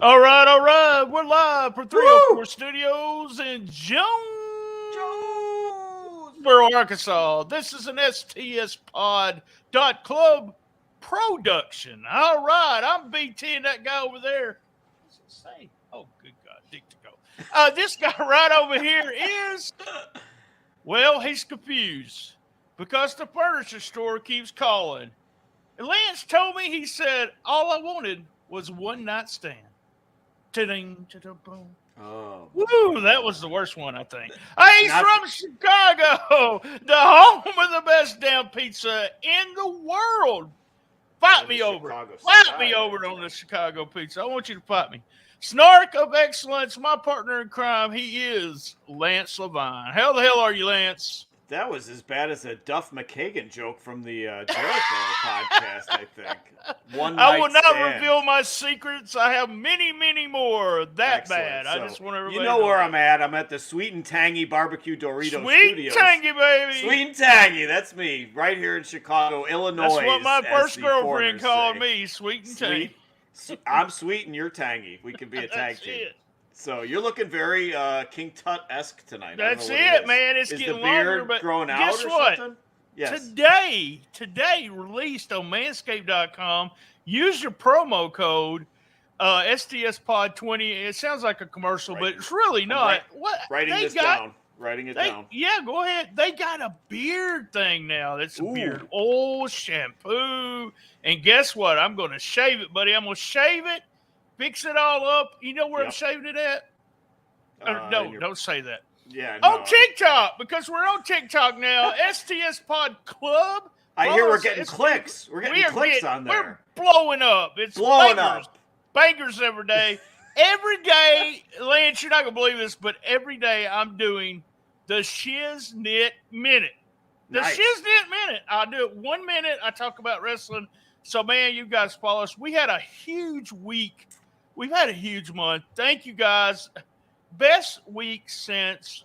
All right, all right. We're live from 304 Woo! Studios in Jonesboro, Jones! Arkansas. This is an STS Pod Club production. All right, I'm BT and that guy over there. What's it say? Oh, good God, Dictico. This guy right over here is, well, he's confused because the furniture store keeps calling. And Lance told me, he said, all I wanted was one night stand. Ta-ding, ta-da-boom. Oh my Woo, that was god. the worst one, I think. He's Not from Chicago, the home of the best damn pizza in the world. Fight on the me over it. Chicago Fight me side. over it on the Chicago pizza. I want you to fight me. Snark of excellence, my partner in crime, he is Lance Levine. How the hell are you, Lance? That was as bad as a Duff McKagan joke from the Jericho podcast, I think. One I will night not stand. reveal my secrets. I have many, many more. That Excellent. bad. I So, just want everybody you know to where know. I'm at. I'm at the Sweet and Tangy Barbecue Dorito Sweet and Studios. tangy, baby. Sweet and Tangy, that's me, right here in Chicago, Illinois. That's what my as first the girlfriend foreigners called say. me, sweet and tangy. I'm sweet and you're tangy. We can be a tag That's team. it. So you're looking very King Tut-esque tonight. That's I don't know what it, man. It's is getting the longer, beard but growing out guess or what? something? Yes. Today released on manscaped.com. Use your promo code STSPod20. It sounds like a commercial, but it's really not. What Writing they this got? down. Writing it They down. yeah, go ahead. They got a beard thing now. That's a Ooh. beard oil, shampoo, and guess what? I'm going to shave it, buddy. I'm going to shave it, fix it all up. You know where I'm Yep. shaving it at? No, don't say that. Yeah, no. On TikTok, because we're on TikTok now. STS Pod Club. I hear Follow we're us getting at clicks. We're getting clicks on there. We're blowing up. It's Blowing bangers. up. Bangers every day. Every day, Lance, you're not going to believe this, but every day I'm doing the Shiznit Minute. The Nice. Shiznit Minute. I do it 1 minute. I talk about wrestling. So, man, you guys follow us. We had a huge week. We've had a huge month. Thank you, guys. Best week since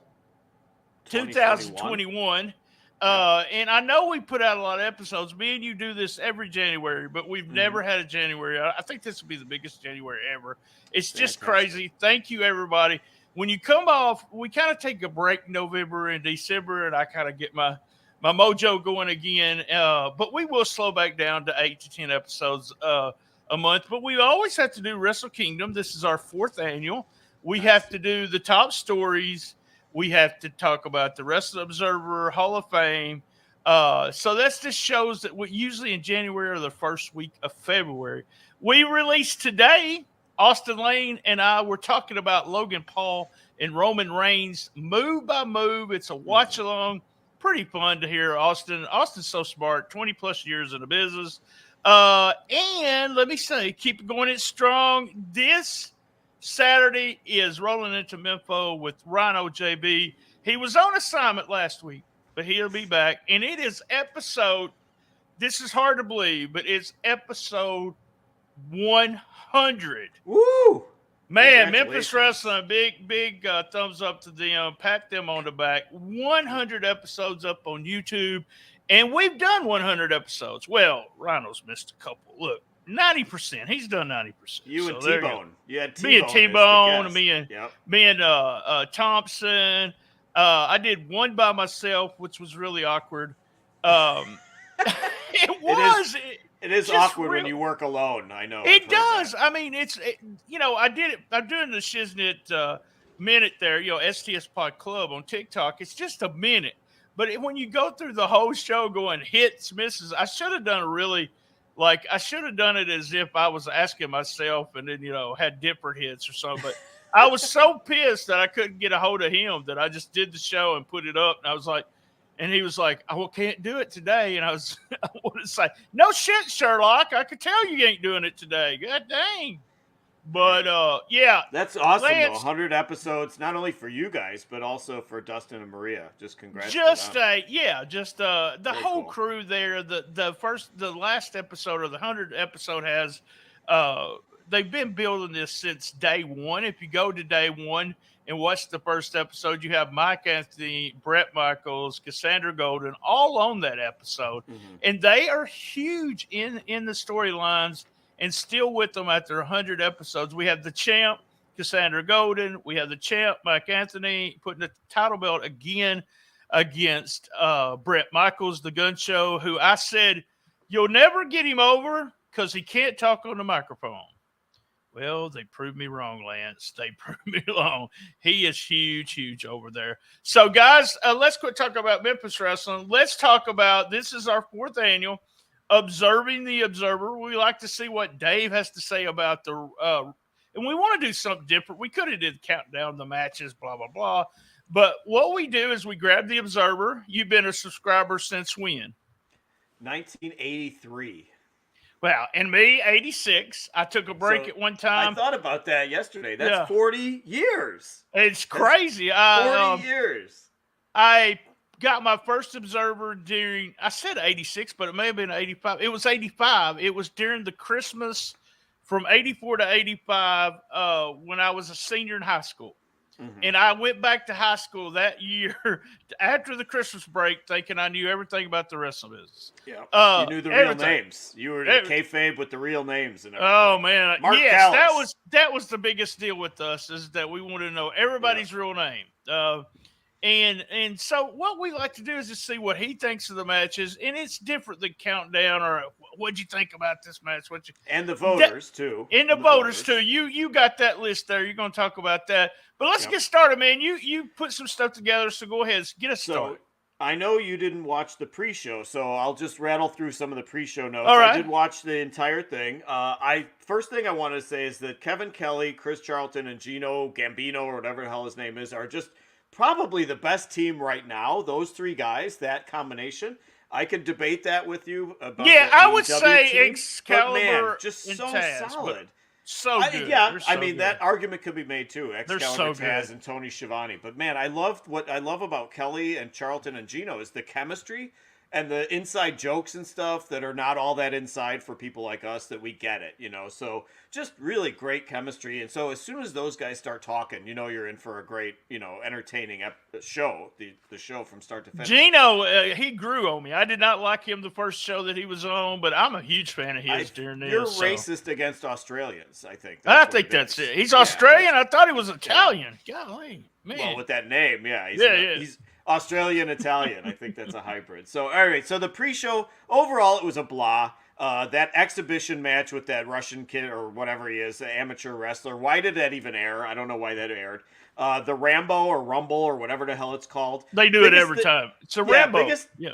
2021. And I know we put out a lot of episodes. Me and you do this every January, but we've never had a January. I think this will be the biggest January ever. It's just crazy. Thank you, everybody. When you come off, we kind of take a break in November and December, and I kind of get my mojo going again. But we will slow back down to 8 to 10 episodes a month. But we always have to do Wrestle Kingdom. This is our 4th annual. We have to do the top stories. We have to talk about the Wrestling Observer, Hall of Fame. So that's just shows that we usually in January or the first week of February. We released today. Austin Lane and I were talking about Logan Paul and Roman Reigns move by move. It's a watch along. Pretty fun to hear Austin. Austin's so smart, 20 plus years in the business. And let me say, keep going it strong. This Saturday is rolling into Memphis with Rhino JB. He was on assignment last week, but he'll be back. And it is episode, this is hard to believe, but it's episode 100. Woo! Man, Memphis Wrestling, big thumbs up to them. Pat them on the back. 100 episodes up on YouTube. And we've done 100 episodes. Well, Rhino's missed a couple. Look. 90%. He's done 90%. You and T-Bone. You had T-Bone. Me and T-Bone. Me and Thompson. I did one by myself, which was really awkward. It was. It is awkward when you work alone. I know. It does. I mean, I did it. I'm doing the Shiznit minute there, STS Pod Club on TikTok. It's just a minute. But when you go through the whole show going hits, misses, I should have done I should have done it as if I was asking myself and then, had different hits or something. But I was so pissed that I couldn't get a hold of him that I just did the show and put it up. And I was like, and he was like, I can't do it today. And I want to say, no shit, Sherlock. I could tell you ain't doing it today. God dang. But, yeah. That's awesome, Lance, though. 100 episodes, not only for you guys, but also for Dustin and Maria. Just congrats to them. The Very whole cool. crew there. The last episode or the 100 episode has, they've been building this since day one. If you go to day one and watch the first episode, you have Mike Anthony, Brett Michaels, Cassandra Golden, all on that episode. And they are huge in the storylines. and still with them after 100 episodes. We have the champ, Cassandra Golden. We have the champ, Mike Anthony, putting the title belt again against Brett Michaels, the Gun Show, who I said, you'll never get him over because he can't talk on the microphone. Well, they proved me wrong, Lance. They proved me wrong. He is huge, huge over there. So, guys, let's quit talking about Memphis Wrestling. Let's talk about, this is our 4th annual, Observing the Observer. We like to see what Dave has to say about the, and we want to do something different. We could have did countdown the matches, blah, blah, blah. But what we do is we grab the Observer. You've been a subscriber since when? 1983. Well, and me, 86. I took a break at one time. I thought about that yesterday. That's 40 years. It's crazy. 40 years. I got my first Observer during, I said 86, but it may have been 85. It was 85. It was during the Christmas from 84 to 85 when I was a senior in high school. Mm-hmm. And I went back to high school that year after the Christmas break, thinking I knew everything about the wrestling business. Yeah, you knew the real names. You were in kayfabe with the real names and everything. Oh man, Mark yes, Callis. that was the biggest deal with us, is that we wanted to know everybody's real name. And so what we like to do is just see what he thinks of the matches, and it's different than countdown or what'd you think about this match? And the voters too. And the voters too. You got that list there. You're going to talk about that. But let's get started, man. You put some stuff together, so go ahead, get us started. I know you didn't watch the pre-show, so I'll just rattle through some of the pre-show notes. All right. I did watch the entire thing. First thing I want to say is that Kevin Kelly, Chris Charlton, and Gino Gambino, or whatever the hell his name is, are just probably the best team right now. Those 3 guys, that combination. I could debate that with you about. Yeah, I would AEW say team, Excalibur, but man, just so Taz, solid. So good. I mean, that argument could be made too. Excalibur, so Taz, and Tony Schiavone. But man, what I love about Kelly and Charlton and Gino is the chemistry and the inside jokes and stuff that are not all that inside for people like us, that we get it, So just really great chemistry. And so as soon as those guys start talking, you're in for a great, entertaining show, the show from start to finish. Gino, he grew on me. I did not like him the first show that he was on, but I'm a huge fan of his during this. You're racist against Australians, I think. I think that's it. He's Australian? I thought he was Italian. Golly, man. Well, with that name, he's Australian Italian. I think that's a hybrid. So, all right. So the pre-show, overall, it was a blah. That exhibition match with that Russian kid or whatever he is, the amateur wrestler. Why did that even air? I don't know why that aired. The Rambo or Rumble or whatever the hell it's called. They do it every time. It's a Rambo.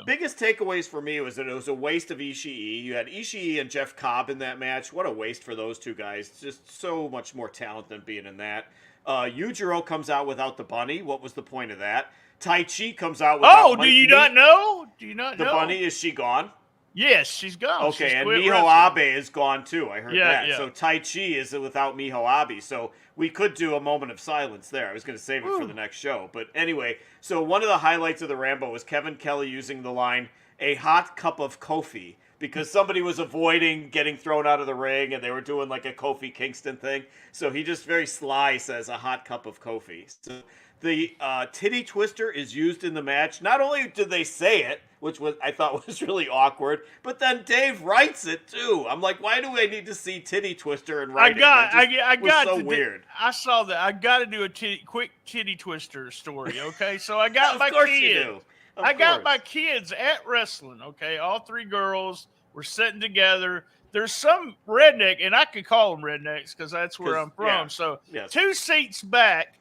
Biggest takeaways for me was that it was a waste of Ishii. You had Ishii and Jeff Cobb in that match. What a waste for those 2 guys. Just so much more talent than being in that. Yujiro comes out without the bunny. What was the point of that? Tai Chi comes out without... Oh, do you not know? The bunny, is she gone? Yes, she's gone. Okay, she's and Miho Abe is gone too. I heard that. Yeah. So Tai Chi is without Miho Abe. So we could do a moment of silence there. I was going to save it for the next show. But anyway, so one of the highlights of the Rambo was Kevin Kelly using the line, "a hot cup of Kofi," because somebody was avoiding getting thrown out of the ring and they were doing like a Kofi Kingston thing. So he just very sly says, "a hot cup of Kofi." So the titty twister is used in the match. Not only did they say it, which I thought was really awkward, but then Dave writes it too. I'm like, why do I need to see titty twister and writing? I got so weird. I saw that. I got to do a quick titty twister story. Okay, so I got my course kids. You do. I got my kids at wrestling. Okay, all 3 girls were sitting together. There's some redneck, and I could call them rednecks because that's where I'm from. Yeah. So 2 seats back.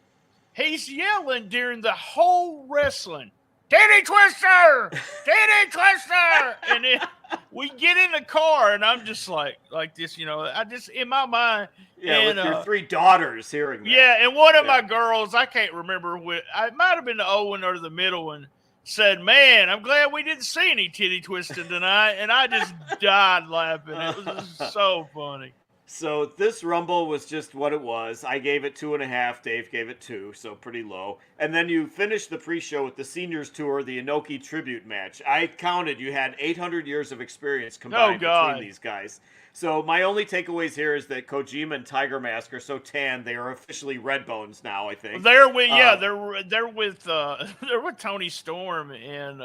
He's yelling during the whole wrestling, "Titty twister! Titty twister!" And then we get in the car, and I'm just like this, I just, in my mind. Yeah, and, with your 3 daughters hearing that. Yeah, and one of my girls, I can't remember, it might have been the old one or the middle one, said, "Man, I'm glad we didn't see any titty twisting tonight." And I just died laughing. It was just so funny. So this Rumble was just what it was. I gave it 2.5. Dave gave it 2, so pretty low. And then you finished the pre-show with the Seniors Tour, the Inoki Tribute match. I counted. You had 800 years of experience combined between these guys. So my only takeaways here is that Kojima and Tiger Mask are so tan they are officially red bones now. I think they're with they're with they're with Tony Storm and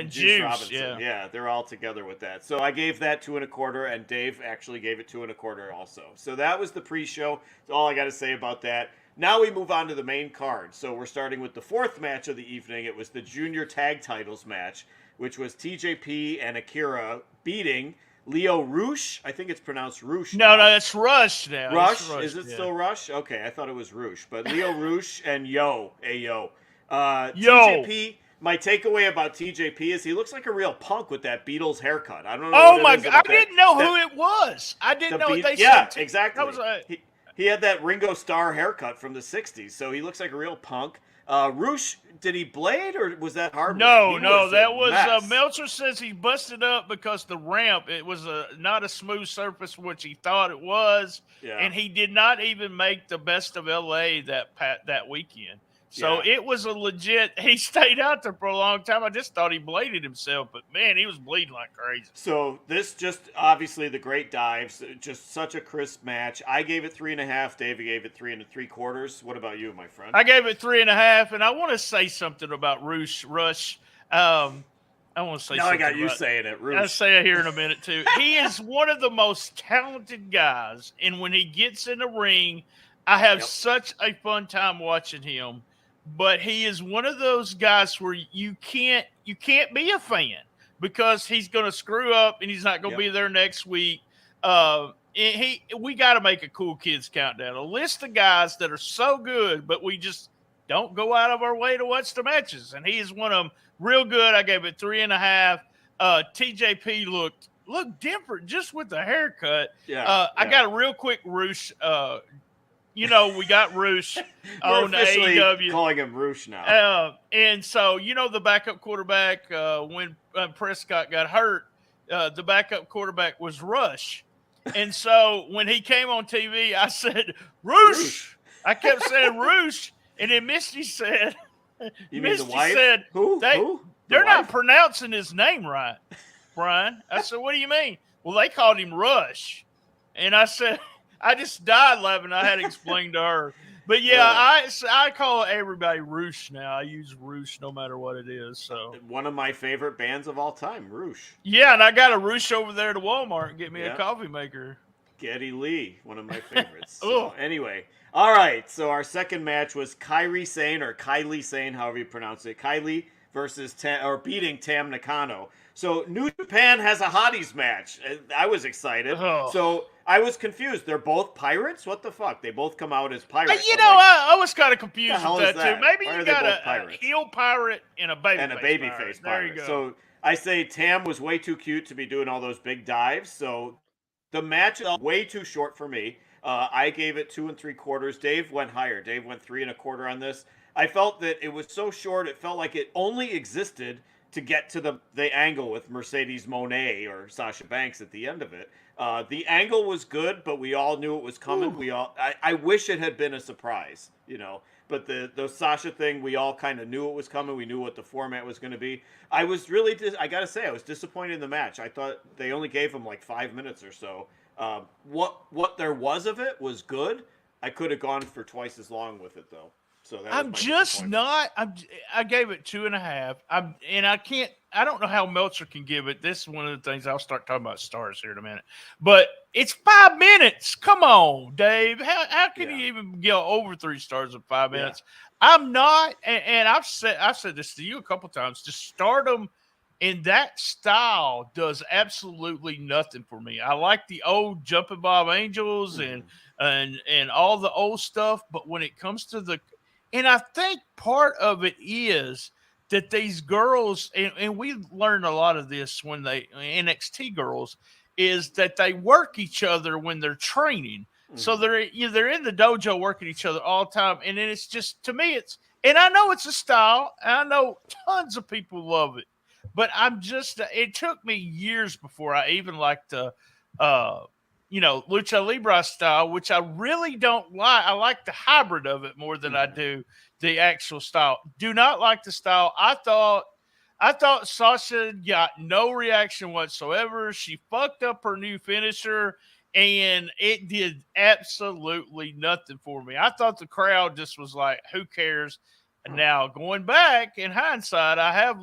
Juice Juice. Robinson. Yeah, they're all together with that. So I gave that 2.25, and Dave actually gave it 2.25 also. So that was the pre-show. That's all I got to say about that. Now we move on to the main card. So we're starting with the fourth match of the evening. It was the Junior Tag Titles match, which was TJP and Akira beating Leo Rush. I think it's pronounced Rush. No, that's Rush now. Rush? Is it still Rush? Okay, I thought it was Rush. But Leo Rush and Yo. TJP, my takeaway about TJP is he looks like a real punk with that Beatles haircut. I don't know. Oh my God! I didn't know who it was. I didn't know what they said. Yeah, exactly. He had that Ringo Starr haircut from the '60s, so he looks like a real punk. Rush, did he blade or was that hard? No, that was Meltzer says he busted up because the ramp, it was not a smooth surface, which he thought it was, and he did not even make the Best of LA that weekend. So it was a legit. He stayed out there for a long time. I just thought he bladed himself, but man, he was bleeding like crazy. So this just obviously the great dives, just such a crisp match. I gave it 3.5. Dave gave it 3.75. What about you, my friend? I gave it 3.5, and I want to say something about Rush. I want to say. Now I got you saying it, Rush. I'll say it here in a minute too. He is one of the most talented guys, and when he gets in the ring, I have such a fun time watching him. But he is one of those guys where you can't be a fan because he's going to screw up and he's not going to be there next week. We got to make a Cool Kids countdown, a list of guys that are so good, but we just don't go out of our way to watch the matches. And he is one of them. Real good. I gave it 3.5. TJP looked different just with the haircut. I got a real quick Roosh. We got Roosh on AEW. Calling him Roosh now. And so, the backup quarterback, when Prescott got hurt, the backup quarterback was Rush. And so when he came on TV, I said, Roosh. I kept saying Roosh. And then Misty said, said, Who? They're not pronouncing his name right, Brian. I said, what do you mean? Well, they called him Rush. And I said, I just died laughing. I had to explain to her. But I call everybody Roosh now. I use Roosh no matter what it is. So one of my favorite bands of all time, Roosh. Yeah, and I got a Roosh over there to Walmart and get me a coffee maker. Geddy Lee, one of my favorites. So, anyway, all right. So our second match was Kairi Sane, or Kylie Sane, however you pronounce it. Kylie versus beating Tam Nakano. So New Japan has a hotties match. I was excited. So I was confused. They're both pirates? What the fuck? They both come out as pirates. I was kind of confused with that too. Maybe you got a heel pirate and a babyface. There you go. So I say Tam was way too cute to be doing all those big dives. So the match is way too short for me. I gave it 2.75. Dave went higher. Dave went 3.25 on this. I felt that it was so short, it felt like it only existed to get to the angle with Mercedes Moné or Sasha Banks at the end of it. The angle was good, but we all knew it was coming. I wish it had been a surprise, But the Sasha thing, we all kind of knew it was coming. We knew what the format was going to be. I was really, I got to say, I was disappointed in the match. I thought they only gave him like 5 minutes or so. What there was of it was good. I could have gone for twice as long with it, though. So I'm just not. I gave it 2.5. I don't know how Meltzer can give it. This is one of the things I'll start talking about stars here in a minute. But it's 5 minutes. Come on, Dave. How can you even get over 3 stars in 5 minutes? I'm not, and I've said this to you a couple times. Just Stardom in that style does absolutely nothing for me. I like the old Jumping Bob Angels and all the old stuff, but when it comes to and I think part of it is that these girls, and we learned a lot of this when NXT girls, is that they work each other when they're training. Mm-hmm. So they're in the dojo working each other all the time. And then it's just, to me, and I know it's a style. And I know tons of people love it. But it took me years before I even liked the, Lucha Libre style, which I really don't like. I like the hybrid of it more than I do the actual style. Do not like the style. I thought I thought Sasha got no reaction whatsoever. She fucked up her new finisher, and it did absolutely nothing for me. I thought the crowd just was like, "Who cares?" And now going back in hindsight, it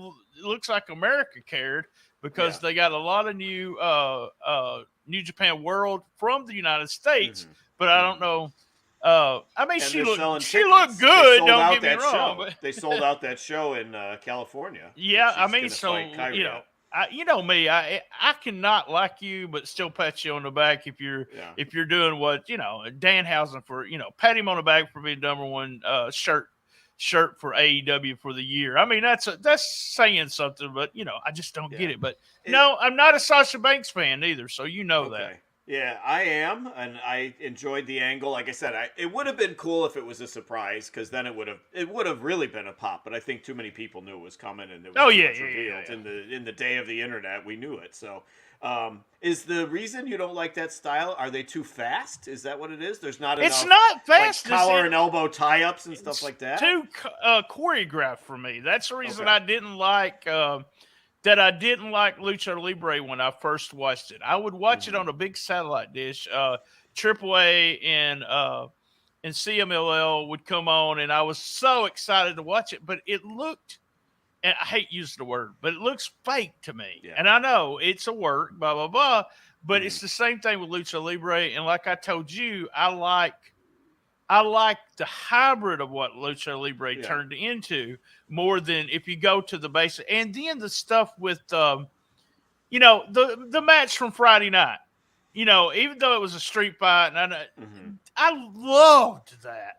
looks like America cared because they got a lot of New Japan World from the United States, but I don't know. I mean, And she they're selling looked tickets. They good. sold Don't out get me that wrong, show. but They sold out that show in California. yeah, I She's mean, gonna so fight Kyria. you know me, I cannot like you, but still pat you on the back if you're doing what Danhausen for pat him on the back for being number one shirt for AEW for the year. I mean that's saying something, but I just don't get it. But no, I'm not a Sasha Banks fan either, so that. Okay. Yeah, I am, and I enjoyed the angle. Like I said, it would have been cool if it was a surprise, because then it would have really been a pop. But I think too many people knew it was coming, and it was too much revealed. In the day of the internet, we knew it. So, is the reason you don't like that style? Are they too fast? Is that what it is? There's not enough. It's not fast. Like collar and elbow tie-ups and stuff like that. Too choreographed for me. That's the reason I didn't like. That I didn't like Lucha Libre when I first watched it. I would watch it on a big satellite dish. AAA and CMLL would come on, and I was so excited to watch it. But it looked, and I hate using the word, but it looks fake to me. Yeah. And I know it's a work, blah, blah, blah. But it's the same thing with Lucha Libre. And like I told you, I like the hybrid of what Lucha Libre turned into more than if you go to the basic. And then the stuff with, the match from Friday night, even though it was a street fight, and I loved that.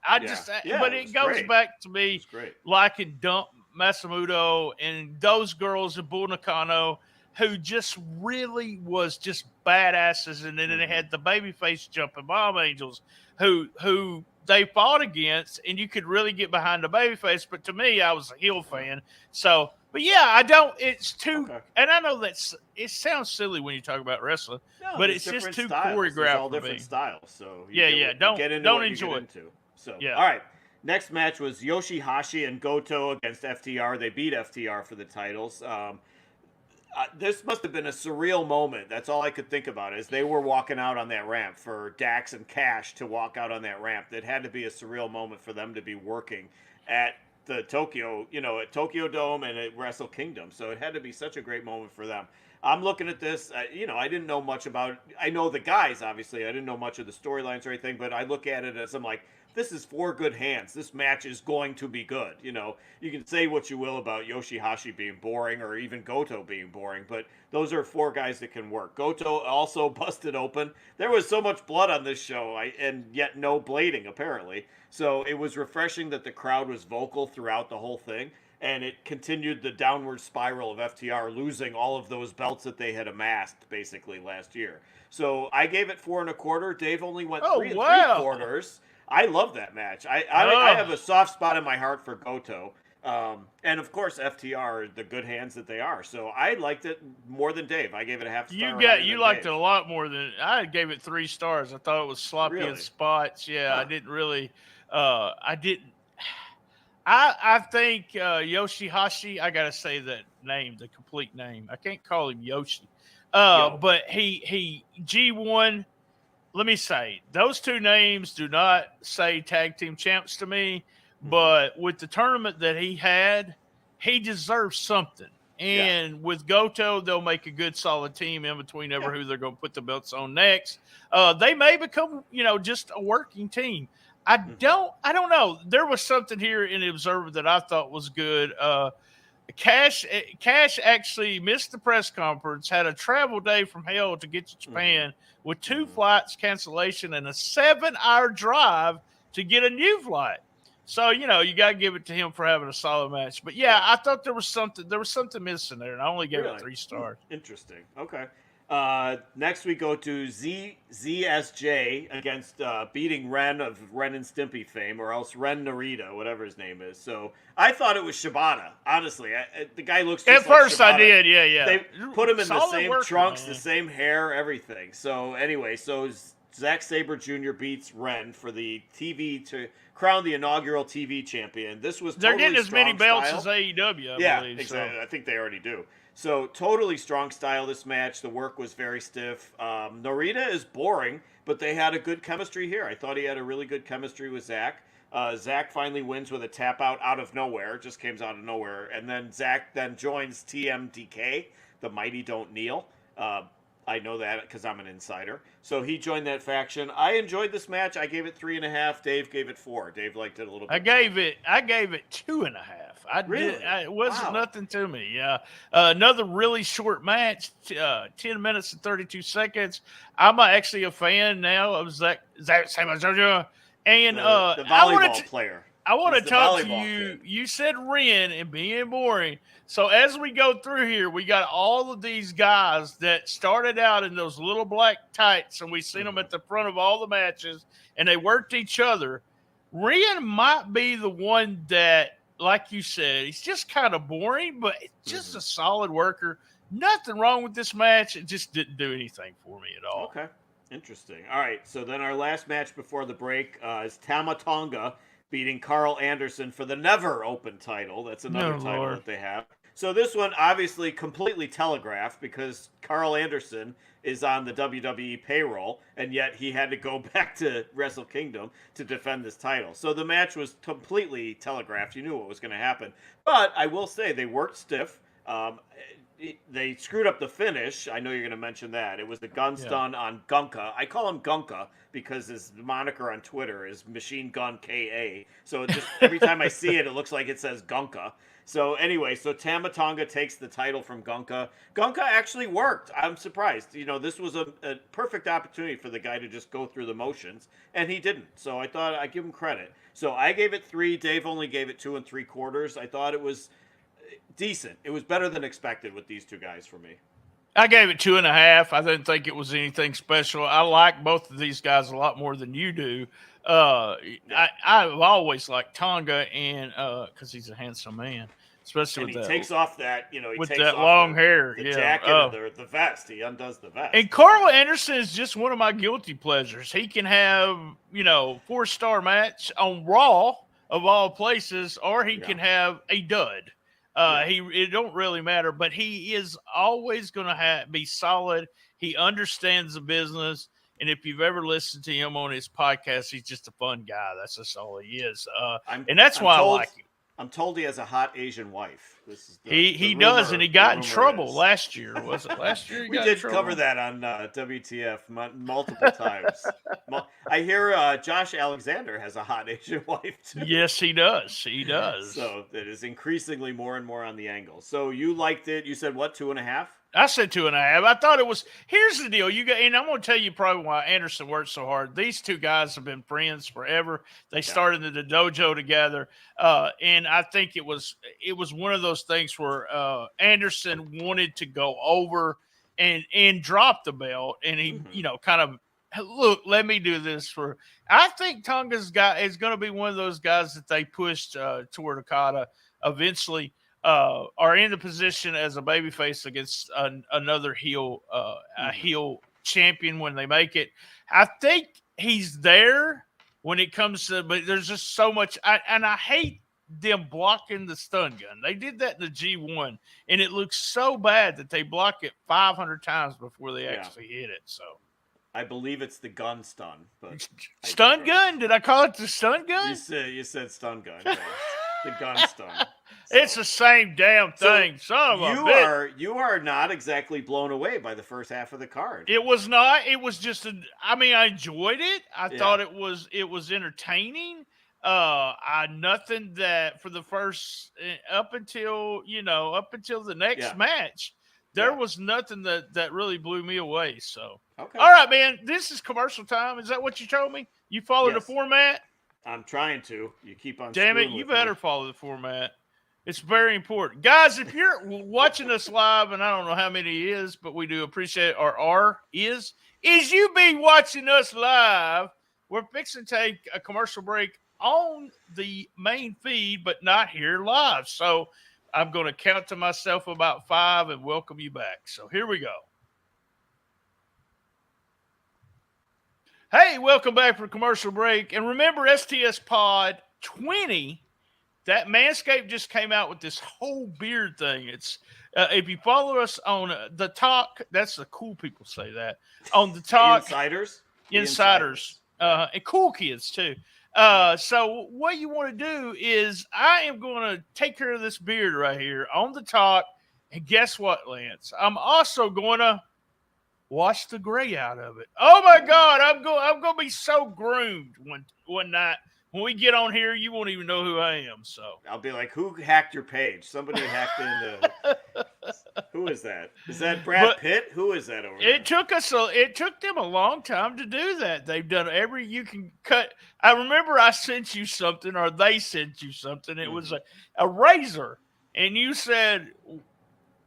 But it goes back to me liking Dump Masamuto and those girls in Bull Nakano who just really was just badasses. And then they had the babyface jumping bomb angels who they fought against, and you could really get behind the babyface. But to me, I was a heel fan. So, but yeah, I don't. It's too, and I know it sounds silly when you talk about wrestling, but it's just too choreographed. All different styles. So don't enjoy it. So all right. Next match was Yoshihashi and Goto against FTR. They beat FTR for the titles. This must have been a surreal moment. That's all I could think about as they were walking out on that ramp for Dax and Cash to walk out on that ramp. It had to be a surreal moment for them to be working at the Tokyo, at Tokyo Dome and at Wrestle Kingdom. So it had to be such a great moment for them. I'm looking at this, I didn't know much about it. I know the guys, obviously. I didn't know much of the storylines or anything, but I look at it as I'm like, this is 4 good hands. This match is going to be good. You can say what you will about Yoshihashi being boring or even Goto being boring, but those are 4 guys that can work. Goto also busted open. There was so much blood on this show, and yet no blading, apparently. So it was refreshing that the crowd was vocal throughout the whole thing, and it continued the downward spiral of FTR losing all of those belts that they had amassed, basically, last year. So I gave it 4 1/4. Dave only went 3 3/4. I love that match. I have a soft spot in my heart for Goto. And of course, FTR are the good hands that they are. So I liked it more than Dave. I gave it a half star. You liked it a lot more than I gave it 3 stars. I thought it was sloppy in spots. Yeah, I didn't really. I didn't. I think Yoshihashi. I gotta say that name, the complete name. I can't call him Yoshi. But he G1. Let me say, those 2 names do not say tag team champs to me, but with the tournament that he had, he deserves something. And with Goto, they'll make a good solid team in between who they're going to put the belts on next. They may become, just a working team. I don't know. There was something here in the Observer that I thought was good. Cash actually missed the press conference, had a travel day from hell to get to Japan with 2 flights cancellation and a 7-hour drive to get a new flight. So, you got to give it to him for having a solid match. But yeah, I thought there was something missing there, and I only gave it 3 stars. Interesting. Okay. Next we go to ZSJ against beating Ren of Ren and Stimpy fame, or else Ren Narita, whatever his name is. So I thought it was Shibata. Honestly, the guy looks just at first like Shibata. I did, yeah. They put him in the same trunks, the same hair, everything. So anyway, so Zack Sabre Jr. beats Ren for the TV to crown the inaugural TV champion. This was They're totally getting as many strong belts style. as AEW, I Yeah, believe. exactly. So. I think they already do. So totally strong style this match. The work was very stiff. Narita is boring, but they had a good chemistry here. I thought he had a really good chemistry with Zack. Zack finally wins with a tap out of nowhere. Just came out of nowhere. And then Zack then joins TMDK, the Mighty Don't Kneel. I know that because I'm an insider. So he joined that faction. I enjoyed this match. I gave it 3.5. Dave gave it 4. Dave liked it a little bit. I gave it 2.5. Really? It wasn't Wow. nothing to me. Yeah. Another really short match, 10 minutes and 32 seconds. I'm actually a fan now of Zack Sabre Jr. And The volleyball player. I want to He's the talk to volleyball you. kid. You said Ren and being boring. So as we go through here, we got all of these guys that started out in those little black tights, and we seen them at the front of all the matches, and they worked each other. Ren might be the one that, like you said, he's just kind of boring, but just a solid worker. Nothing wrong with this match. It just didn't do anything for me at all. Okay. Interesting. All right. So then our last match before the break is Tama Tonga beating Carl Anderson for the Never Open title. That's another title that they have. So this one obviously completely telegraphed because Carl Anderson is on the WWE payroll, and yet he had to go back to Wrestle Kingdom to defend this title. So the match was completely telegraphed. You knew what was going to happen. But I will say they worked stiff. They screwed up the finish. I know you're going to mention that. It was the gun stun on Gunka. I call him Gunka because his moniker on Twitter is Machine Gun KA. So it just every time I see it, it looks like it says Gunka. So anyway, so Tama Tonga takes the title from Gunka. Gunka actually worked. I'm surprised. You know, this was a perfect opportunity for the guy to just go through the motions, and he didn't. So I thought I'd give him credit. So I gave it 3. Dave only gave it 2 3/4. I thought it was decent. It was better than expected with these two guys for me. I gave it 2.5. I didn't think it was anything special. I like both of these guys a lot more than you do. I've always liked Tonga, and because he's a handsome man, especially and with he takes off that, he with takes that off long hair, the jacket and the vest. He undoes the vest. And Carl Anderson is just one of my guilty pleasures. He can have 4-star match on Raw of all places, or he can have a dud. It don't really matter, but he is always going to be solid. He understands the business, and if you've ever listened to him on his podcast, he's just a fun guy. That's just all he is, and that's why I like him. I'm told he has a hot Asian wife. This is he does, and he got in trouble last year. Was it last year? We did cover that on WTF multiple times. I hear Josh Alexander has a hot Asian wife too. Yes, he does. He does. So it is increasingly more and more on the angle. So you liked it. You said what, 2.5? I said 2.5. I thought it was. Here's the deal. And I'm going to tell you probably why Anderson worked so hard. These two guys have been friends forever. They started in the dojo together, and I think it was one of those things where Anderson wanted to go over and drop the belt, and he kind of look. Let me do this for. I think Tonga's guy is going to be one of those guys that they pushed toward Okada eventually. Are in the position as a babyface against another heel champion when they make it. I think he's there when it comes to, but there's just so much. I hate them blocking the stun gun. They did that in the G1, and it looks so bad that they block it 500 times before they actually hit it. So I believe it's the gun stun, but stun gun. Did I call it the stun gun? You said stun gun. Yeah. The gun stun. So, it's the same damn thing. Son of a bitch. You are not exactly blown away by the first half of the card. It was not. It was just I enjoyed it. I thought it was entertaining. Nothing that for the first up until the next match, there was nothing that really blew me away. So okay. All right, man. This is commercial time. Is that what you told me? You follow the format? I'm trying to. You keep on. Damn it! You better follow the format. It's very important. Guys, if you're watching us live, and I don't know how many it is, but we do appreciate is you be watching us live, we're fixing to take a commercial break on the main feed, but not here live. So I'm going to count to myself about 5 and welcome you back. So here we go. Hey, welcome back for commercial break. And remember, STS Pod 20, that Manscaped just came out with this whole beard thing. It's if you follow us on the talk, that's the cool people say that on the talk The insiders, Yeah. and cool kids too. So what you want to do is I am going to take care of this beard right here on the talk, and guess what, Lance? I'm also going to wash the gray out of it. Oh my God, I'm going to be so groomed one night. When we get on here, you won't even know who I am. So I'll be like, who hacked your page? Somebody hacked into. Who is that? Is that Brad Pitt? Who is that over there? It took them a long time to do that. They've done you can cut. I remember I sent you something, or they sent you something. It was a razor, and you said,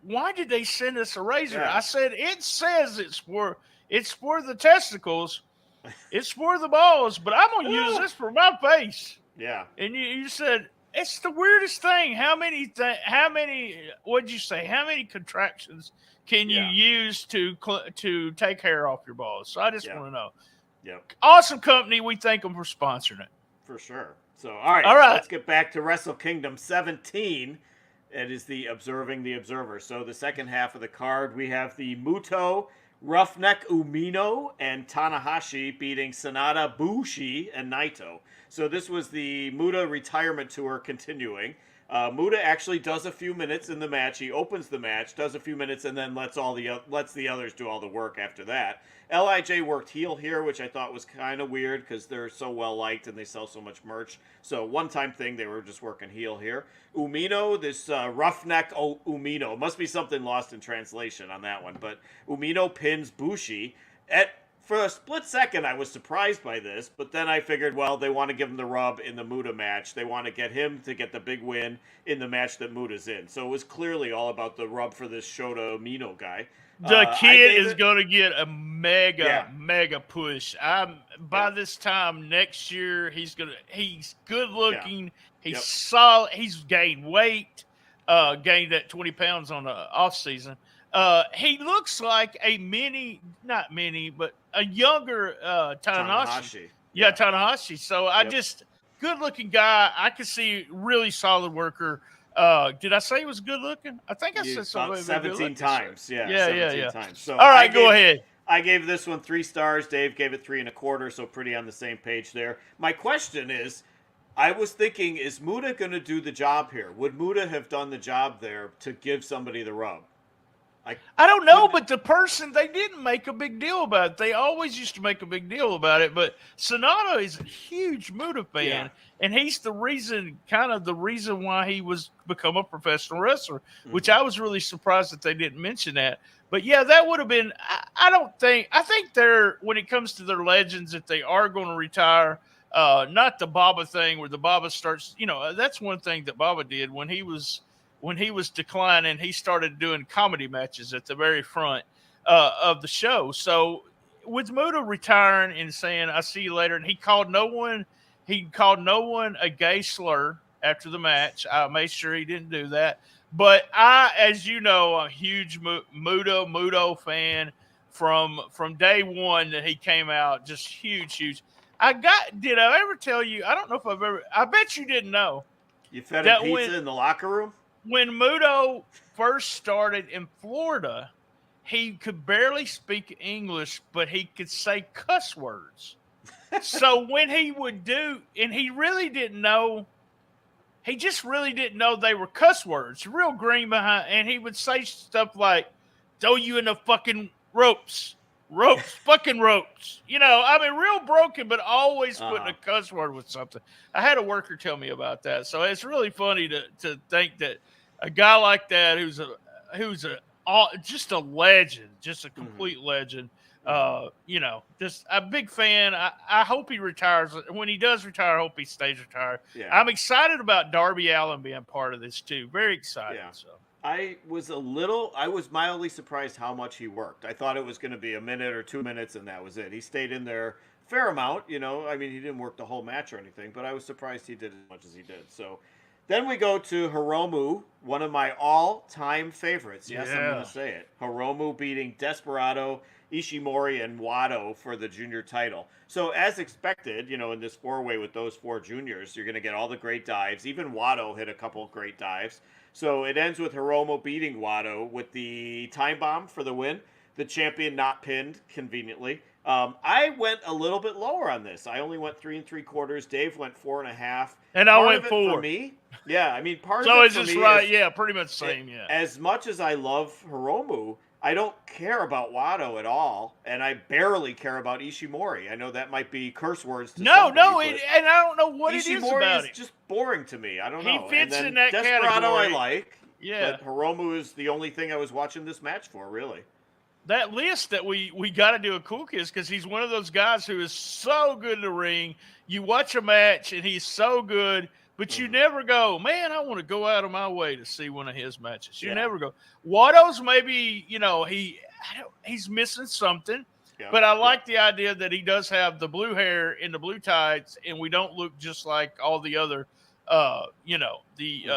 why did they send us a razor? Yeah. I said, it says it's for the testicles, it's for the balls, but I'm gonna use this for my face. Yeah. And you said it's the weirdest thing. How many what'd you say? How many contractions can you use to take hair off your balls? So I just want to know. Yep. Awesome company. We thank them for sponsoring it. For sure. So all right. Let's get back to Wrestle Kingdom 17. It is the Observing the Observer. So the second half of the card, we have the Muto, Roughneck Umino, and Tanahashi beating Sanada, Bushi, and Naito. So this was the Muta retirement tour continuing. Muta actually does a few minutes in the match. He opens the match, does a few minutes, and then lets the others do all the work after that. LIJ worked heel here, which I thought was kind of weird because they're so well liked and they sell so much merch. So one-time thing, they were just working heel here. Umino, this Roughneck Umino, must be something lost in translation on that one, but Umino pins Bushi. For a split second, I was surprised by this, but then I figured, well, they want to give him the rub in the Muta match. They want to get him to get the big win in the match that Muta's in. So it was clearly all about the rub for this Shota Umino guy. The kid is going to get a mega push. By this time next year, he's good looking. Yeah. He's solid. He's gained weight, gained that 20 pounds on the off season. He looks like but a younger Tanahashi. Yeah, Tanahashi. So good looking guy. I could see really solid worker. Did I say he was good looking? I think I said something. 17 times. Yeah. 17 times. So all right, go ahead. I gave this one 3 stars. Dave gave it 3 1/4, so pretty on the same page there. My question is, I was thinking, is Muta going to do the job here? Would Muta have done the job there to give somebody the rub? I don't know, but they didn't make a big deal about it. They always used to make a big deal about it, but Sonata is a huge Muta fan, and he's the reason why he was become a professional wrestler, which I was really surprised that they didn't mention that. But yeah, that would have been, I think when it comes to their legends, that they are going to retire, not the Baba thing where the Baba starts, that's one thing that Baba did when he was declining. He started doing comedy matches at the very front of the show. So with Muta retiring and saying, "I see you later," and he called no one a gay slur after the match. I made sure he didn't do that. But as you know, I'm a huge Muto fan from day one that he came out. Just huge. Did I ever tell you? I don't know if I bet you didn't know. You fed him pizza in the locker room? When Muto first started in Florida, he could barely speak English, but he could say cuss words. So when he would and he really didn't know, he just really didn't know they were cuss words, real green behind, and he would say stuff like, "Throw you in the fucking ropes, fucking ropes." Real broken, but always putting a cuss word with something. I had a worker tell me about that, so it's really funny to think that a guy like that, who's just a legend, just a complete legend. Just a big fan. I hope he retires. When he does retire, I hope he stays retired. Yeah. I'm excited about Darby Allin being part of this too. Very excited. Yeah. So. I was mildly surprised how much he worked. I thought it was going to be a minute or 2 minutes and that was it. He stayed in there a fair amount, he didn't work the whole match or anything, but I was surprised he did as much as he did. So then we go to Hiromu, one of my all-time favorites. Yes, I'm going to say it. Hiromu beating Desperado Ishimori and Wato for the junior title. So as expected, you know, in this 4-way with those 4 juniors, you're going to get all the great dives. Even Wato hit a couple great dives. So it ends with Hiromu beating Wato with the time bomb for the win. The champion not pinned conveniently. I went a little bit lower on this. I only went 3 3/4. Dave went 4.5. And I part went of it 4. for me. Yeah, I mean, part So of it it's for just me right. is, Yeah, pretty much the same. Yeah. as much as I love Hiromu, I don't care about Wato at all, and I barely care about Ishimori. I know that might be curse words to somebody, and I don't know what it is Ishimori about is him. just boring to me. I don't He know. fits and then in that Desperado category. I like, Yeah. but Hiromu is the only thing I was watching this match for, really. That list that we got to do a Cool Kiss because he's one of those guys who is so good in the ring. You watch a match and he's so good, but you never go, man, I want to go out of my way to see one of his matches. You never go. Watto's maybe, you know, he's missing something, but I like the idea that he does have the blue hair and the blue tights, and we don't look just like all the other, you know, the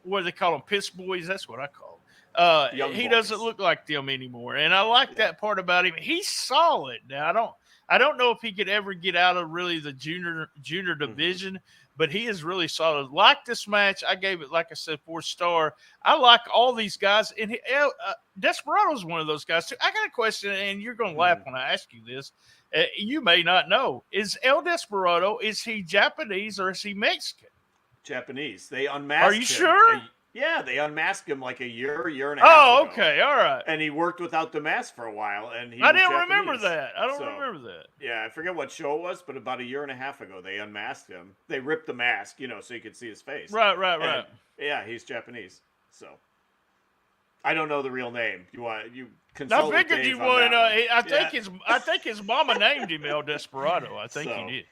what do they call them, piss boys? That's what I call them. He doesn't look like them anymore, and I like that part about him. He's solid. Now I don't know if he could ever get out of really the junior division, but he is really solid. Like this match, I gave it, like I said, 4-star. I like all these guys, and Desperado's one of those guys too. I got a question, and you're going to laugh when I ask you this. You may not know: is El Desperado, is he Japanese or is he Mexican? Japanese. They unmasked him. Are you sure? Yeah, they unmasked him like a year and a half ago. Oh, okay, all right. And he worked without the mask for a while, and I didn't remember that. I don't remember that. Yeah, I forget what show it was, but about a year and a half ago, they unmasked him. They ripped the mask, you know, so you could see his face. Right. And, yeah, he's Japanese. So I don't know the real name. You consult I figured with Dave you wanted. I think his mama named him El Desperado. I think he did.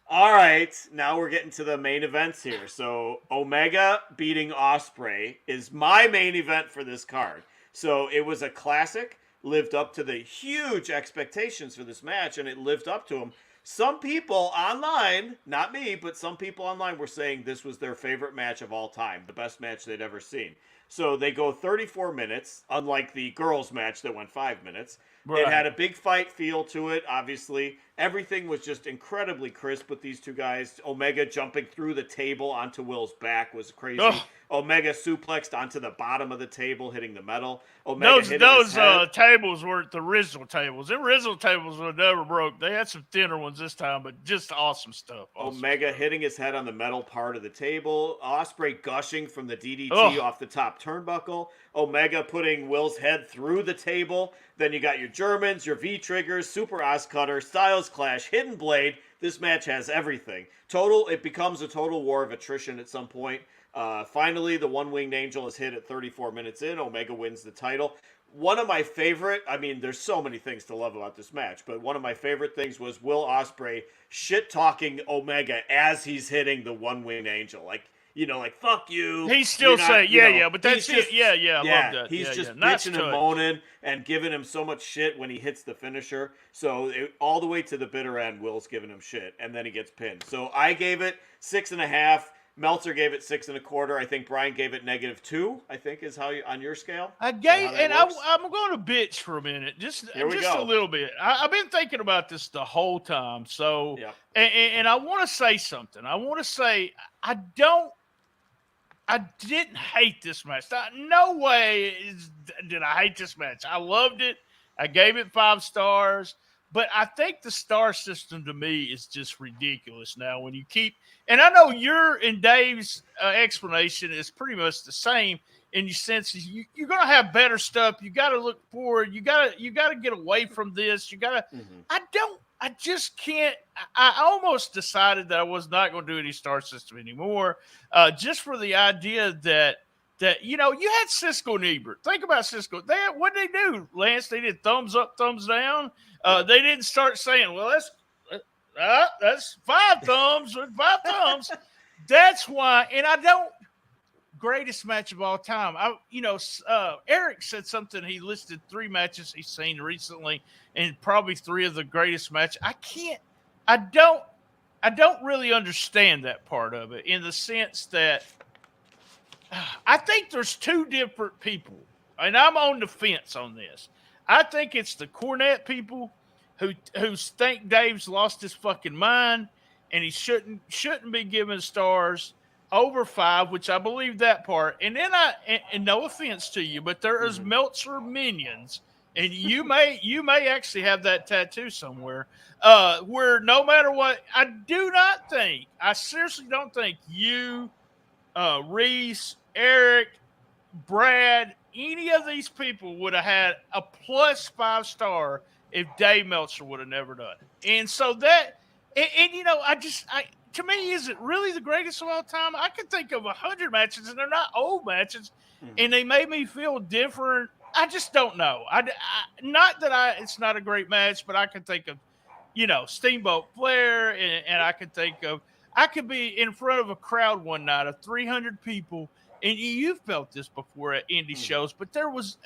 All right, now we're getting to the main events here. So Omega beating Ospreay is my main event for this card. So it was a classic, lived up to the huge expectations for this match, and it lived up to them. Some people online, not me, but some people online were saying this was their favorite match of all time, the best match they'd ever seen. So they go 34 minutes, unlike the girls' match that went 5 minutes. Right. It had a big fight feel to it, obviously. Everything was just incredibly crisp with these two guys. Omega jumping through the table onto Will's back was crazy. Ugh. Omega suplexed onto the bottom of the table, hitting the metal. Those tables weren't the original tables. The original tables were never broke. They had some thinner ones this time, but just awesome stuff. Omega hitting his head on the metal part of the table. Ospreay gushing from the DDT off the top turnbuckle. Omega putting Will's head through the table. Then you got your Germans, your V-triggers, Super Oz Cutter, Styles Clash, Hidden Blade. This match has everything. It becomes a total war of attrition at some point. Finally, the One-Winged Angel is hit at 34 minutes in. Omega wins the title. One of my favorite, I mean, there's so many things to love about this match, but one of my favorite things was Will Ospreay shit-talking Omega as he's hitting the One-Winged Angel. Like, you know, like, fuck you. He's still saying, but that's it. I love that. He's just bitching and moaning and giving him so much shit when he hits the finisher. So all the way to the bitter end, Will's giving him shit, and then he gets pinned. So I gave it 6.5. Meltzer gave it 6 1/4. I think Brian gave it -2. I think is how you on your scale. I'm going to bitch for a minute, just a little bit. I've been thinking about this the whole time. So, and I want to say something. I want to say I didn't hate this match. No way did I hate this match. I loved it. I gave it 5 stars. But I think the star system to me is just ridiculous now when you keep – and I know your and Dave's explanation is pretty much the same in your sense. You're going to have better stuff. You got to look forward. You got to get away from this. You got to I just can't – I almost decided that I was not going to do any star system anymore just for the idea that, you know, you had Cisco and Ebert. Think about Cisco. What did they do, Lance? They did thumbs up, thumbs down. They didn't start saying, well, that's 5 thumbs or 5 thumbs. That's why, and I don't – greatest match of all time. Eric said something. He listed 3 matches he's seen recently and probably 3 of the greatest matches. I don't really understand that part of it in the sense that I think there's 2 different people, and I'm on the fence on this. I think it's the Cornette people who think Dave's lost his fucking mind and he shouldn't be given stars over 5, which I believe that part. And then and no offense to you, but there is Meltzer minions, and you may actually have that tattoo somewhere. Where no matter what, I seriously don't think you, Reese, Eric, Brad, any of these people would have had a plus 5 star if Dave Meltzer would have never done it. And so to me, is it really the greatest of all time? I could think of 100 matches, and they're not old matches, and they made me feel different. I just don't know. Not that it's not a great match, but I can think of, Steamboat Flair, and I could be in front of a crowd one night of 300 people, and you've felt this before at indie shows, but there was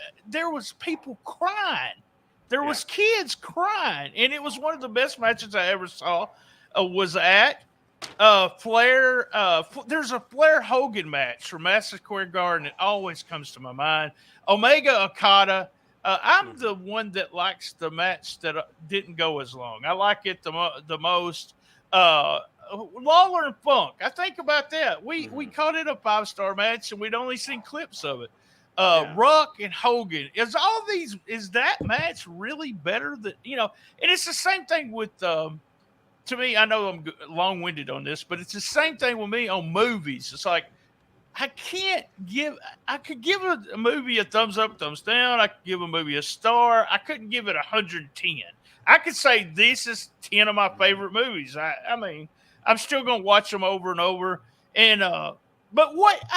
people crying. There was kids crying, and it was one of the best matches I ever saw. Was at Flair. There's a Flair Hogan match from Madison Square Garden. It always comes to my mind. Omega Okada. I'm the one that likes the match that didn't go as long. I like it the most. Lawler and Funk. I think about that. We called it a 5-star match, and we'd only seen clips of it. Rock and Hogan. Is that match really better than, and it's the same thing with, to me, I know I'm long-winded on this, but it's the same thing with me on movies. It's like, I could give a movie a thumbs up, thumbs down. I could give a movie a star. I couldn't give it 110. I could say this is 10 of my favorite movies. I mean, I'm still going to watch them over and over. And, but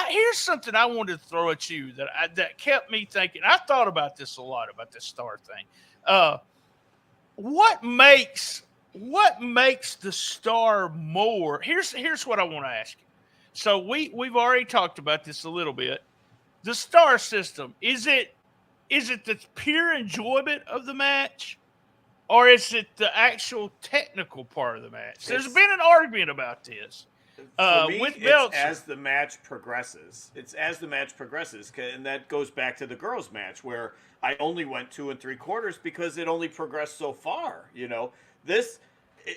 here's something I wanted to throw at you that kept me thinking. I thought about this a lot, about this star thing. What makes the star more? Here's what I want to ask you. So we've already talked about this a little bit. The star system, is it the pure enjoyment of the match, or is it the actual technical part of the match? There's been an argument about this. For me, it's as the match progresses. And that goes back to the girls' match where I only went 2 3/4 because it only progressed so far.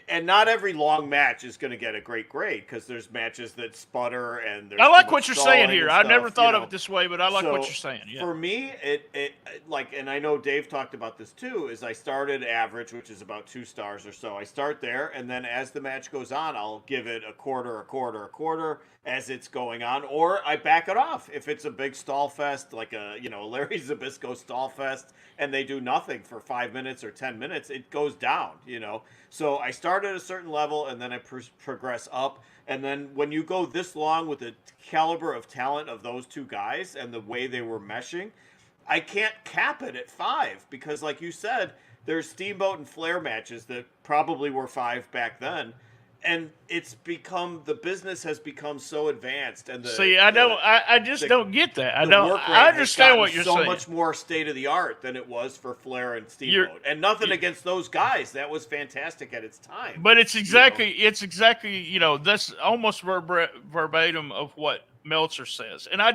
And not every long match is going to get a great grade because there's matches that sputter and there's. I like what you're saying here. I never thought of it this way, but I like what you're saying. Yeah. For me, it and I know Dave talked about this too. Is I started average, which is about 2 stars or so. I start there, and then as the match goes on, I'll give it a quarter as it's going on, or I back it off if it's a big stall fest like a Larry Zbyszko stall fest, and they do nothing for 5 minutes or 10 minutes. It goes down. So I start at a certain level, and then I progress up. And then when you go this long with the caliber of talent of those 2 guys and the way they were meshing, I can't cap it at 5 because, like you said, there's Steamboat and Flair matches that probably were 5 back then. And the business has become so advanced, and I just don't get that. I understand what you're saying. So much more state of the art than it was for Flair and Steamboat, and nothing against those guys. That was fantastic at its time. But it's exactly that's almost verbatim of what Meltzer says, and I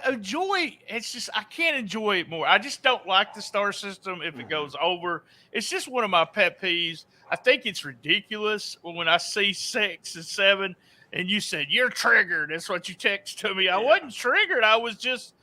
enjoy. It's just I can't enjoy it more. I just don't like the star system if it goes over. It's just one of my pet peeves. I think it's ridiculous when I see 6 and 7, and you said you're triggered. That's what you text to me. I wasn't triggered. I was just.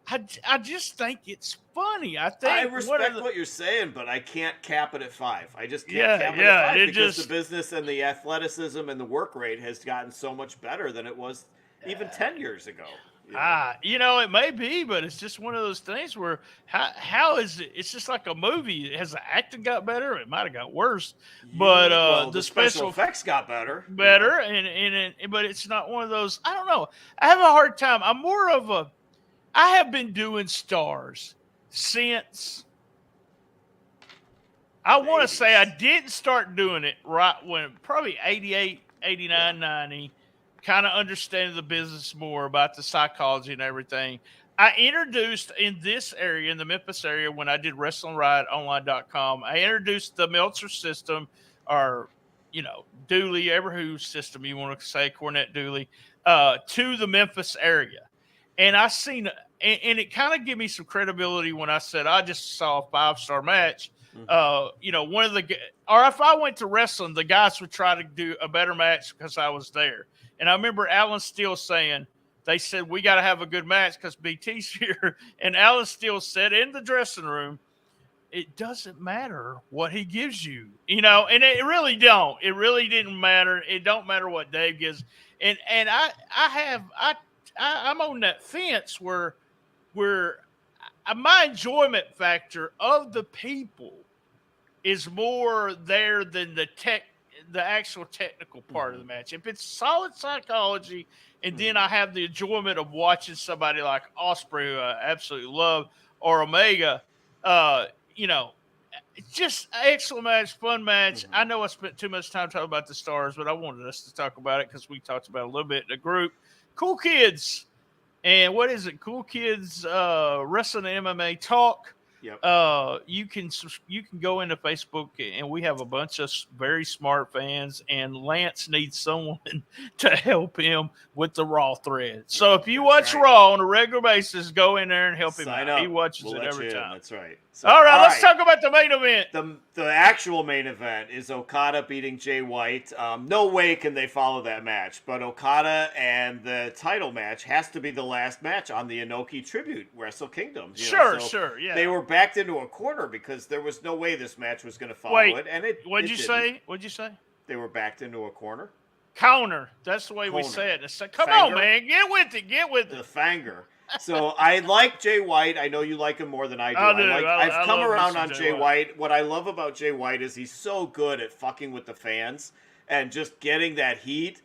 I just think it's funny. I respect what you're saying, but I can't cap it at 5. I just can't cap it at 5 because the business and the athleticism and the work rate has gotten so much better than it was even 10 years ago. It may be, but it's just one of those things where how is it? It's just like a movie. Has the acting got better? It might have got worse, but the special effects got better. But it's not one of those. I don't know. I have a hard time. I have been doing stars since. I want to say I didn't start doing it right when probably 88, 89, 90. Kind of understanding the business more about the psychology and everything. I introduced in this area, in the Memphis area, when I did WrestlingRiotOnline.com, I introduced the Meltzer system, or, Dooley, who system you want to say, Cornette Dooley, to the Memphis area. and I seen, and it kind of gave me some credibility when I said I just saw a 5-star match. One of the, or if I went to wrestling, the guys would try to do a better match because I was there. And I remember Alan Steele saying, they said, we got to have a good match because BT's here. And Alan Steele said in the dressing room, it doesn't matter what he gives you, and it really don't. It really didn't matter. It don't matter what Dave gives. And I'm on that fence where my enjoyment factor of the people is more there than the actual technical part of the match. If it's solid psychology, and then I have the enjoyment of watching somebody like Osprey, who I absolutely love, or Omega, it's just an excellent match, fun match. I know I spent too much time talking about the stars, but I wanted us to talk about it because we talked about it a little bit in the group. Cool Kids. And what is it? Cool Kids Wrestling and MMA Talk. Yep. You can go into Facebook, and we have a bunch of very smart fans, and Lance needs someone to help him with the Raw thread. So if you watch Raw on a regular basis, go in there and help him out. He watches it every time. That's right. So, all right, let's talk about the main event. The actual main event is Okada beating Jay White. No way can they follow that match, but Okada and the title match has to be the last match on the Inoki Tribute Wrestle Kingdom. Sure, yeah. They were backed into a corner because there was no way this match was going to follow it. And what'd you say? They were backed into a corner? Counter. That's the way we say it. Come on, man. Get with it. The Fanger. So I like Jay White. I know you like him more than I do. I've come around on Jay White. What I love about Jay White is he's so good at fucking with the fans and just getting that heat.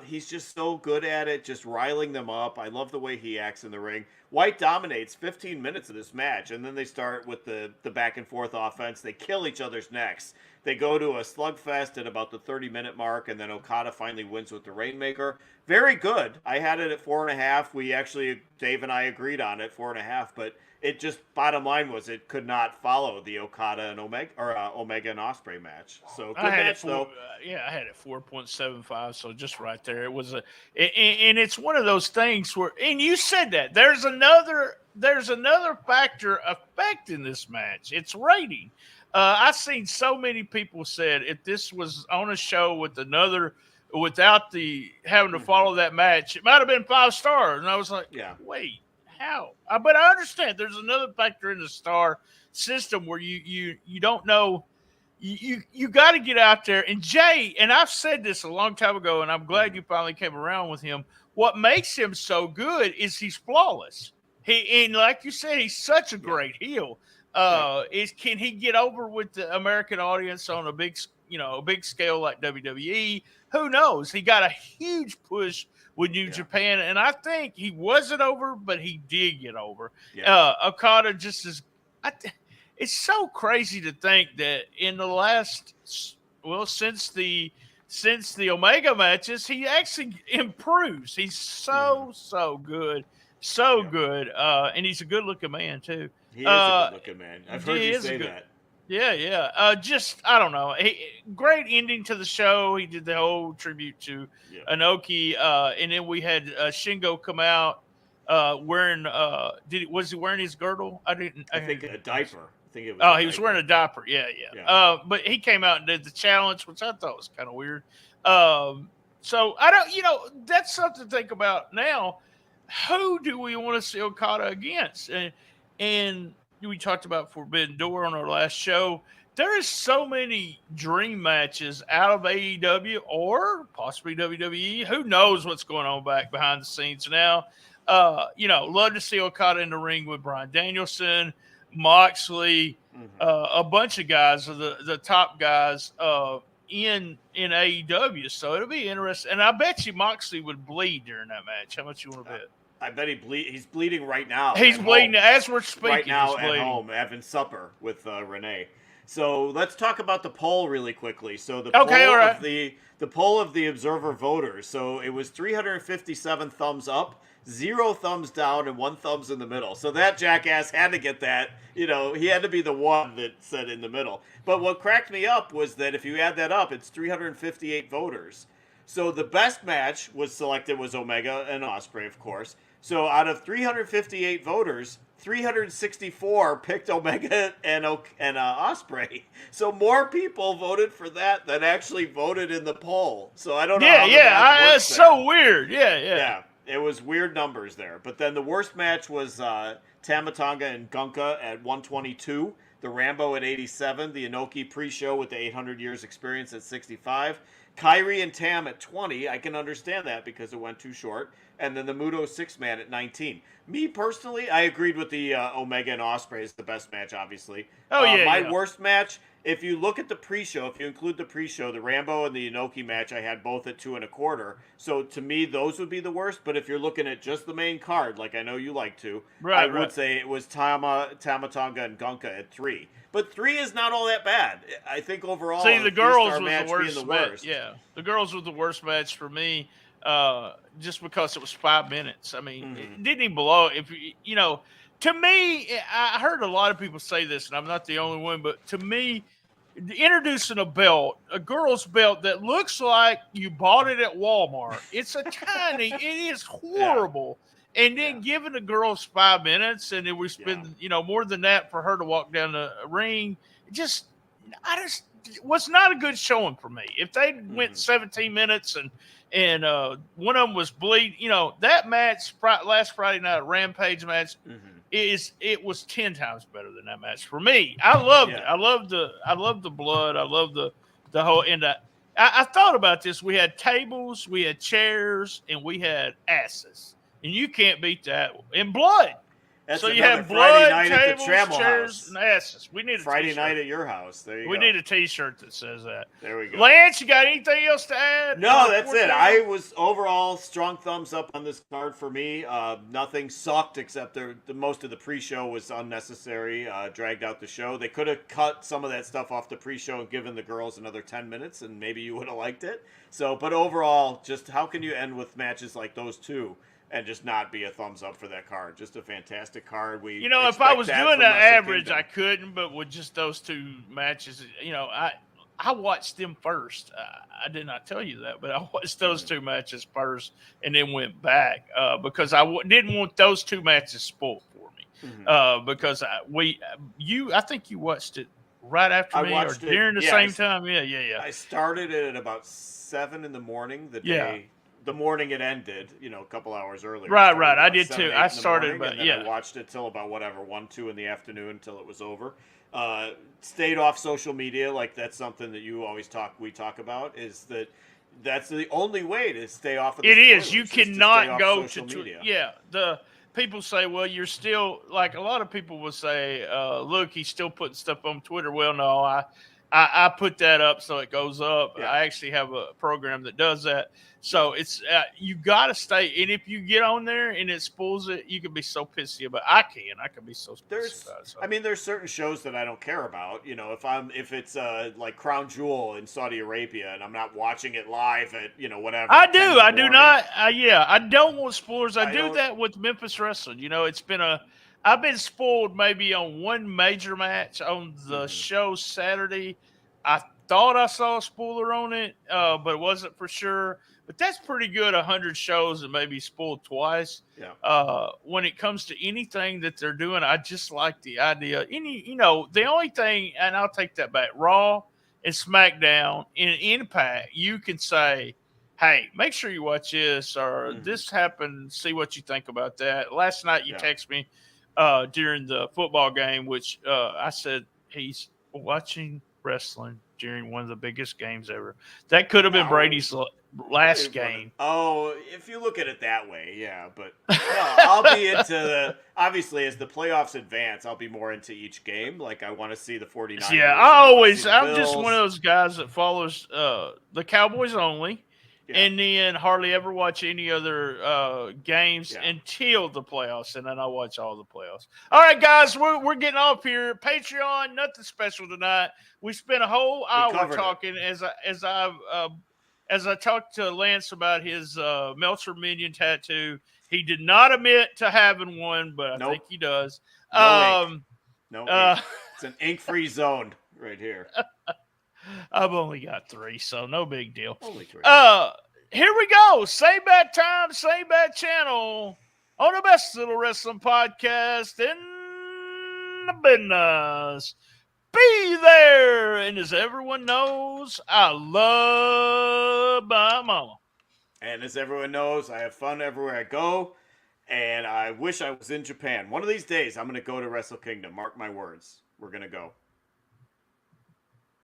He's just so good at it, just riling them up. I love the way he acts in the ring. White dominates 15 minutes of this match, and then they start with the back and forth offense. They kill each other's necks. They go to a slugfest at about the 30-minute mark, and then Okada finally wins with the Rainmaker. Very good. I had it at 4.5. We actually, Dave and I agreed on it, 4.5, but it just, bottom line was it could not follow the Okada and Omega and Ospreay match. So good match, though. I had it 4.75, so just right there. It was and it's one of those things where, and you said that there's another factor affecting this match. It's rating. I've seen so many people said if this was on a show without the having to follow that match, it might have been 5 stars. And I was like, wait. How? But I understand there's another factor in the star system where you don't know. You got to get out there. And Jay, and I've said this a long time ago, and I'm glad you finally came around with him. What makes him so good is he's flawless. And like you said, he's such a great heel. Can he get over with the American audience on a big scale like WWE? Who knows? He got a huge push with New Japan, and I think he wasn't over, but he did get over. Okada just is. It's so crazy to think that in the last, since the Omega matches, he actually improves. He's so good, good, and he's a good-looking man too. He is a good-looking man. I've heard you say that. Yeah. I don't know. Great ending to the show. He did the whole tribute to Inoki, and then we had Shingo come out wearing. Was he wearing his girdle? I think a diaper. I think it was. Oh, he was wearing a diaper. Yeah. But he came out and did the challenge, which I thought was kind of weird. So I don't. That's something to think about now. Who do we want to see Okada against? And we talked about Forbidden Door on our last show. There is so many dream matches out of AEW or possibly WWE. Who knows what's going on back behind the scenes now? Love to see Okada in the ring with Bryan Danielson, Moxley, a bunch of guys, the top guys in AEW. So it'll be interesting. And I bet you Moxley would bleed during that match. How much you want to bet? I bet he's bleeding right now. He's bleeding as we're speaking. Right now at home, having supper with Renee. So let's talk about the poll really quickly. So the poll of the Observer voters. So it was 357 thumbs up, 0 thumbs down, and 1 thumbs in the middle. So that jackass had to get that. He had to be the one that said in the middle. But what cracked me up was that if you add that up, it's 358 voters. So the best match was selected was Omega and Ospreay, of course. So out of 358 voters, 364 picked Omega and Osprey. So more people voted for that than actually voted in the poll. So I don't know how the math works it's there. so weird. Yeah. Yeah, it was weird numbers there. But then the worst match was Tamatonga and Gunka at 122, the Rambo at 87, the Inoki pre-show with the 800 years experience at 65, Kyrie and Tam at 20. I can understand that because it went too short. And then the Muto 6-man at 19. Me personally, I agreed with the Omega and Osprey is the best match, obviously. My worst match, if you look at the pre-show, if you include the pre-show, the Rambo and the Inoki match, I had both at 2.25. So to me, those would be the worst. But if you're looking at just the main card, like I know you like to, I would say it was Tamatonga and Gunka at 3. But 3 is not all that bad. I think overall, the girls was the worst. Worst. Yeah, the girls was the worst match for me. Just because it was 5 minutes. I mean, it didn't even blow. If you know, to me, I heard a lot of people say this, and I'm not the only one. But to me, introducing a girl's belt that looks like you bought it at Walmart. It's a tiny. It is horrible. Yeah. And then giving the girls 5 minutes, and then we spend more than that for her to walk down the ring. It was not a good showing for me. If they went 17 minutes and one of them was bleed, that match last Friday night Rampage match it was 10 times better than that match for me. I loved it. I love the blood. I love the whole and I thought about this. We had tables, we had chairs, and we had asses, and you can't beat that. And blood. That's so you have blood, night tables, at the chairs, house. And asses. We need a Friday t-shirt. night at your house. There you go. We need a T-shirt that says that. There we go. Lance, you got anything else to add? No, that's it. I was overall strong thumbs up on this card for me. Nothing sucked except the most of the pre-show was unnecessary. Dragged out the show. They could have cut some of that stuff off the pre-show and given the girls another 10 minutes, and maybe you would have liked it. So, but overall, just how can you end with matches like those two? And just not be a thumbs up for that card. Just a fantastic card. If I was doing an average, I couldn't. But with just those two matches, I watched them first. I did not tell you that, but I watched those two matches first and then went back because I didn't want those two matches spoiled for me. Because I think you watched it right after me or during the same time. Yeah. I started it at about 7 in the morning the morning it ended, a couple hours earlier. Right. I did too. I started, I watched it till about 1, 2 in the afternoon until it was over. Stayed off social media, like that's something that you always we talk about. That's the only way to stay off of. It is. You cannot go to media. Yeah. The people say, well, you're still like a lot of people will say, look, he's still putting stuff on Twitter. Well, no, I put that up so it goes up. Yeah. I actually have a program that does that. So it's you got to stay. And if you get on there and it spoils it, you can be so pissy about. I can be so pissy about it. So. I mean, there's certain shows that I don't care about. If it's like Crown Jewel in Saudi Arabia and I'm not watching it live at whatever. I do. I do not. I don't want spoilers. I do that with Memphis Wrestling. I've been spoiled maybe on one major match on the show Saturday. I thought I saw a spoiler on it, but it wasn't for sure. But that's pretty good, 100 shows and maybe spoiled twice. Yeah. When it comes to anything that they're doing, I just like the idea. The only thing, and I'll take that back, Raw and SmackDown in Impact, you can say, hey, make sure you watch this or this happened, see what you think about that. Last night you text me during the football game, which I said he's watching wrestling during one of the biggest games ever. That could have been Brady's last game. Oh, if you look at it that way, yeah. But I'll be into obviously as the playoffs advance, I'll be more into each game. Like I want to see the 49ers. Yeah, I'm just one of those guys that follows the Cowboys only. Yeah. And then hardly ever watch any other games until the playoffs, and then I watch all the playoffs. All right, guys, we're getting off here. Patreon, nothing special tonight. We spent a whole hour talking as I talked to Lance about his Meltzer Minion tattoo. He did not admit to having one, but I think he does. No ink. It's an ink-free zone right here. I've only got 3, so no big deal. Only 3. Here we go. Same bad time, same bad channel. on the best little wrestling podcast in the business. Be there. And as everyone knows, I love my mama. And as everyone knows, I have fun everywhere I go. And I wish I was in Japan. One of these days, I'm going to go to Wrestle Kingdom. Mark my words. We're going to go.